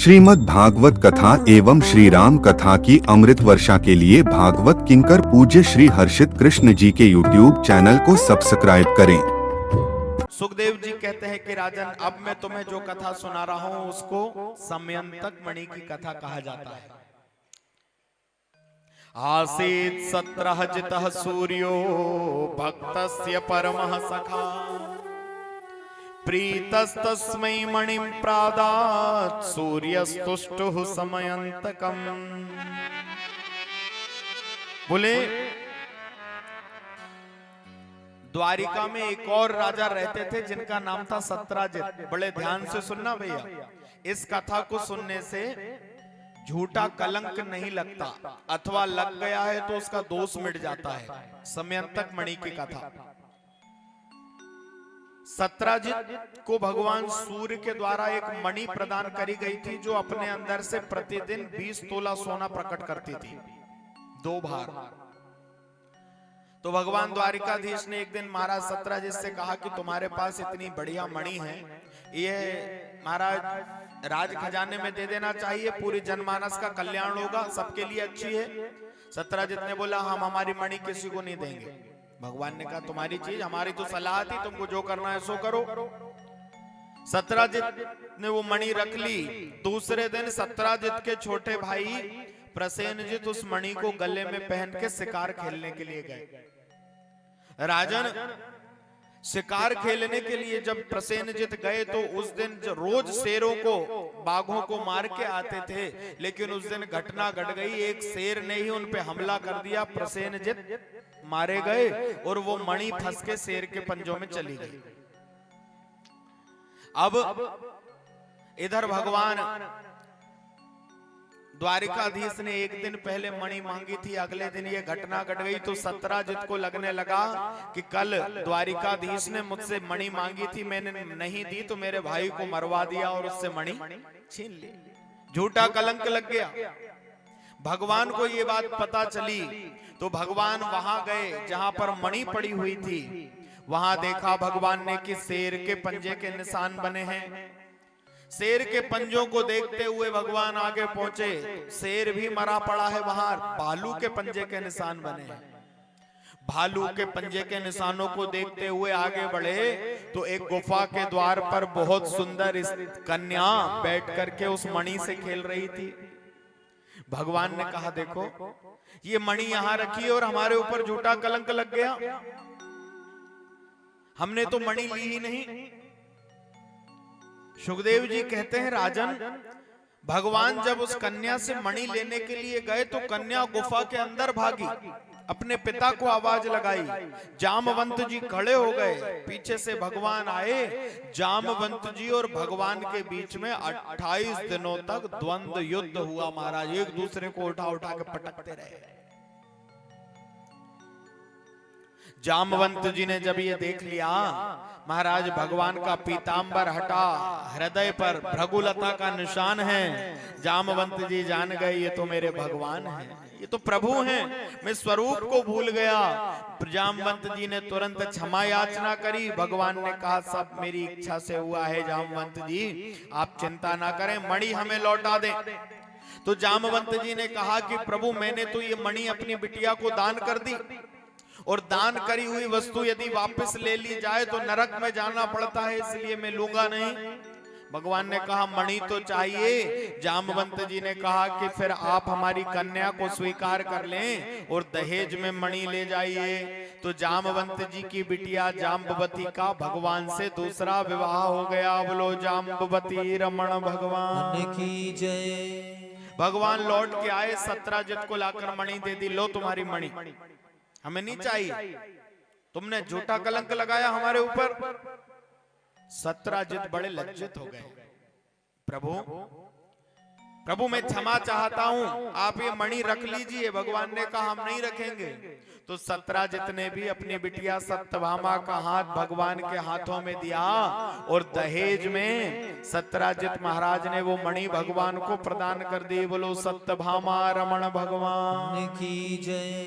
श्रीमद् भागवत कथा एवं श्री राम कथा की अमृत वर्षा के लिए भागवत किंकर पूज्य श्री हर्षित कृष्ण जी के YouTube चैनल को सब्सक्राइब करें। सुखदेव जी कहते हैं कि राजन, अब मैं तुम्हें जो कथा सुना रहा हूं उसको समयंतक मणि की कथा कहा जाता है। आसीत सत्रह जितः सूर्यो भक्तस्य परमः सखा प्रीतस्तस्मै मणिं प्रादात् सूर्यस्तुष्टुः समयंतकम्। बोले द्वारिका में एक और राजा रहते थे जिनका नाम था सत्राजित। बड़े ध्यान से सुनना भैया, इस कथा को सुनने से झूठा कलंक नहीं लगता, अथवा लग गया है तो उसका दोष मिट जाता है। समयंतक मणि की कथा। सत्राजित को भगवान सूर्य के द्वारा एक मणि प्रदान करी गई थी जो अपने अंदर से प्रतिदिन 20 तोला सोना प्रकट करती थी, 2 भार। तो भगवान द्वारिकाधीश ने एक दिन महाराज सत्राजित से कहा कि तुम्हारे पास इतनी बढ़िया मणि है, ये महाराज राज खजाने में दे देना चाहिए, पूरी जनमानस का कल्याण होगा, सबके लिए अच्छी है। सत्राजित ने बोला, हम हमारी मणि किसी को नहीं देंगे। भगवान ने कहा, तुम्हारी चीज, हमारी तो सलाह थी, तुमको जो करना है सो करो। सत्राजित ने वो मणि रख ली। दूसरे दिन सत्राजित के छोटे भाई प्रसेनजित उस मणि को गले में पहन के शिकार खेलने के लिए गए। राजन, शिकार खेलने के लिए जब प्रसेनजित गए तो उस दिन रोज शेरों को, बाघों को मार के आते थे, लेकिन उस दिन घटना घट गई, एक शेर ने ही उन पे हमला कर दिया। प्रसेनजित मारे गए और वो मणि फंस के शेर के पंजों में चली गई। अब इधर भगवान द्वारिकाधीश ने एक दिन पहले मणि मांगी थी, अगले दिन ये घटना घट गई। तो सत्राजित को लगने लगा कि कल द्वारिकाधीश ने मुझसे मणि मांगी थी, मैंने नहीं दी तो मेरे भाई को मरवा दिया और उससे मणि छीन ली। झूठा कलंक लग गया। भगवान को ये बात पता चली तो भगवान वहां गए जहां पर मणि पड़ी हुई थी। वहां देखा भगवान ने कि शेर के पंजे के निशान बने हैं। शेर के पंजों को देखते हुए भगवान आगे पहुंचे, शेर भी मरा पड़ा है बाहर, भालू के पंजे के निशान बने हैं। भालू के पंजे के निशानों को देखते हुए आगे बढ़े तो एक गुफा के द्वार पर बहुत सुंदर कन्या बैठ करके उस मणि से खेल रही थी। भगवान ने कहा, देखो ये मणि यहां रखी और हमारे ऊपर झूठा कलंक लग गया, हमने तो मणि ली ही नहीं। सुखदेव जी कहते हैं, राजन, भगवान जब उस कन्या से मणि लेने के लिए गए तो कन्या गुफा के अंदर भागी, अपने पिता को आवाज लगाई। जामवंत जी खड़े हो गए, पीछे से भगवान आए। जामवंत जी और भगवान के बीच में 28 दिनों तक द्वंद्व युद्ध हुआ। महाराज एक दूसरे को उठा उठा के पटकते रहे। जामवंत जी ने जब ये देख लिया, महाराज भगवान का पीतांबर हटा, हृदय पर भृगुलता का निशान है। जामवंत जी जान गए ये तो मेरे भगवान हैं, ये तो प्रभु हैं, मैं स्वरूप को भूल गया। जामवंत जी ने तुरंत क्षमा याचना करी। भगवान ने कहा, सब मेरी इच्छा से हुआ है जामवंत जी, आप चिंता ना करें, मणि हमें लौटा दें। तो जामवंत जी ने कहा कि प्रभु, मैंने तो ये मणि अपनी बिटिया को दान कर दी, और दान करी हुई वस्तु यदि वापस ले ली जाए तो नरक में जाना पड़ता है, इसलिए मैं लूंगा नहीं। भगवान ने कहा, मणि तो चाहिए। जामवंत जी ने कहा कि फिर आप हमारी कन्या को स्वीकार कर लें और दहेज में मणि ले जाइए। तो जामवंत जी की बिटिया जाम्बवती का भगवान से दूसरा विवाह हो गया। बोलो जाम्बवती रमण भगवान की जय। भगवान लौट के आए, सत्राजित को लाकर मणि दे दी, लो तुम्हारी मणि, हमें नहीं चाहिए, तुमने झूठा कलंक लगाया हमारे ऊपर। सत्राजित बड़े लज्जित हो गए। प्रभु मैं क्षमा चाहता हूं, आप ये मणि रख लीजिए। भगवान ने कहा, हम नहीं रखेंगे। तो सत्राजित ने भी अपनी बिटिया सत्यभामा का हाथ भगवान के हाथों में दिया और दहेज में सत्राजित महाराज ने वो मणि भगवान को प्रदान कर दी। बोलो सत्यभामा रमण भगवान की जय।